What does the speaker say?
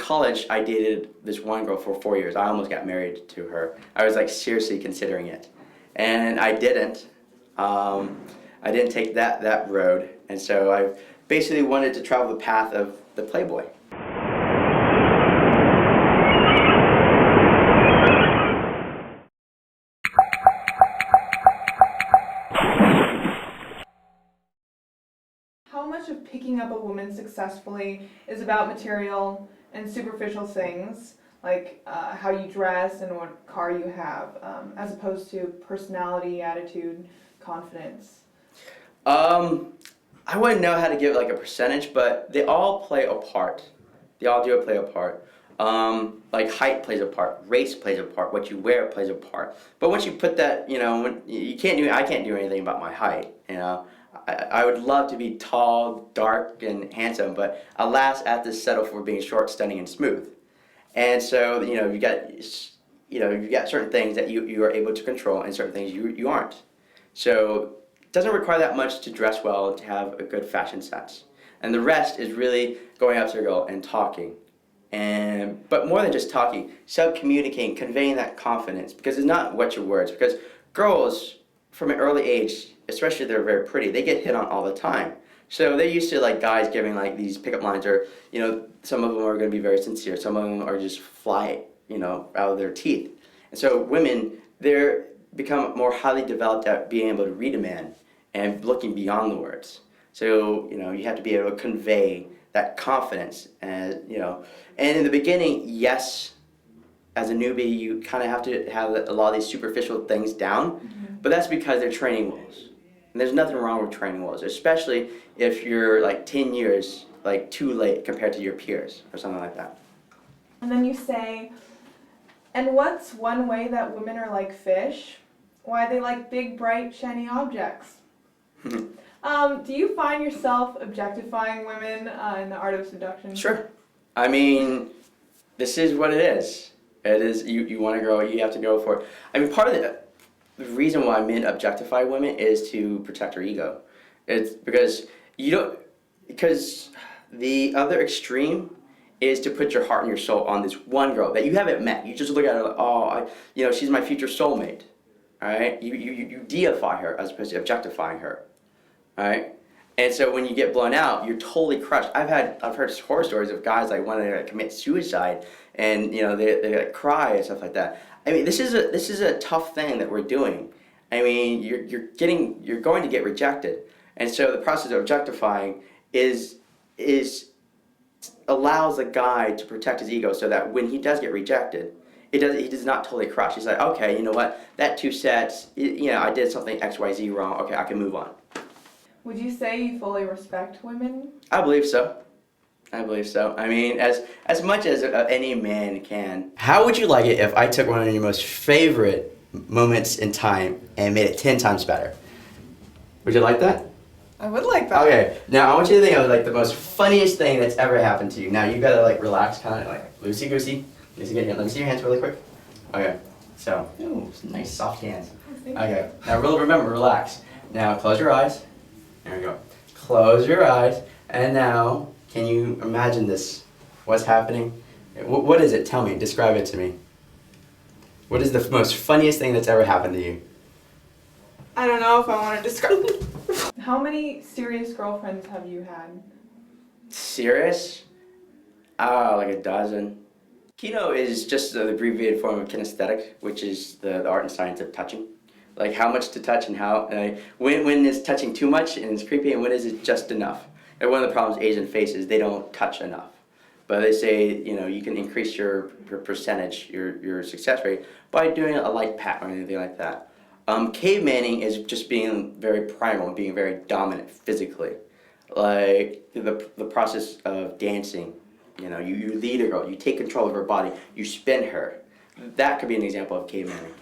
college, I dated this one girl for 4 years. I almost got married to her. I was like seriously considering it, and I didn't. I didn't take that road, and so I basically wanted to travel the path of the Playboy. How much of picking up a woman successfully is about material and superficial things, like how you dress and what car you have, as opposed to personality, attitude, confidence? I wouldn't know how to give like a percentage, but they all play a part. They all do play a part. Like height plays a part, race plays a part, what you wear plays a part. But once you put that, I can't do anything about my height. I would love to be tall, dark, and handsome, but alas, I have to settle for being short, stunning, and smooth. And so, you got certain things that you are able to control, and certain things you aren't. So it doesn't require that much to dress well, to have a good fashion sense. And the rest is really going up to a girl and talking. But more than just talking, communicating, conveying that confidence, because it's not what your words. Because girls, from an early age, especially if they're very pretty, they get hit on all the time. So they're used to like guys giving like these pickup lines, or some of them are going to be very sincere, some of them are just fly, out of their teeth. And so women, they're become more highly developed at being able to read a man and looking beyond the words. So you have to be able to convey that confidence, and and in the beginning, yes, as a newbie, you kind of have to have a lot of these superficial things down, but that's because they're training wheels. And there's nothing wrong with training wheels, especially if you're like 10 years like too late compared to your peers or something like that. And then you say, and what's one way that women are like fish? Why they like big, bright, shiny objects? Do you find yourself objectifying women in the art of seduction? Sure. I mean, this is what it is. It is, you want a girl, you have to go for it. I mean, part of the reason why men objectify women is to protect her ego. It's because because the other extreme is to put your heart and your soul on this one girl that you haven't met. You just look at her like, oh, she's my future soulmate. All right? You deify her as opposed to objectifying her. All right? And so when you get blown out, you're totally crushed. I've heard horror stories of guys like wanting to commit suicide, and they like cry and stuff like that. I mean, this is a tough thing that we're doing. I mean, you're going to get rejected, and so the process of objectifying is allows a guy to protect his ego, so that when he does get rejected, he does not totally crush. He's like, okay, you know what? That 2 sets, I did something XYZ wrong. Okay, I can move on. Would you say you fully respect women? I believe so. I believe so. I mean, as much as any man can. How would you like it if I took one of your most favorite moments in time and made it 10 times better? Would you like that? I would like that. Okay. Now I want you to think of like the most funniest thing that's ever happened to you. Now you gotta like relax, kind of like loosey goosey. Let me see your hands really quick. Okay. So, ooh, some nice soft hands. Okay. Now remember, relax. Now close your eyes. There we go. Close your eyes, and now, can you imagine this? What's happening? What is it? Tell me. Describe it to me. What is the most funniest thing that's ever happened to you? I don't know if I want to describe it. How many serious girlfriends have you had? Serious? Like a dozen. Kino is just the abbreviated form of kinesthetic, which is the art and science of touching. Like how much to touch and how, when is touching too much and it's creepy, and when is it just enough? And one of the problems Asian faces, they don't touch enough. But they say, you can increase your percentage, your success rate by doing a light pat or anything like that. Cavemaning is just being very primal and being very dominant physically. Like the process of dancing, you lead a girl, you take control of her body, you spin her. That could be an example of cavemaning.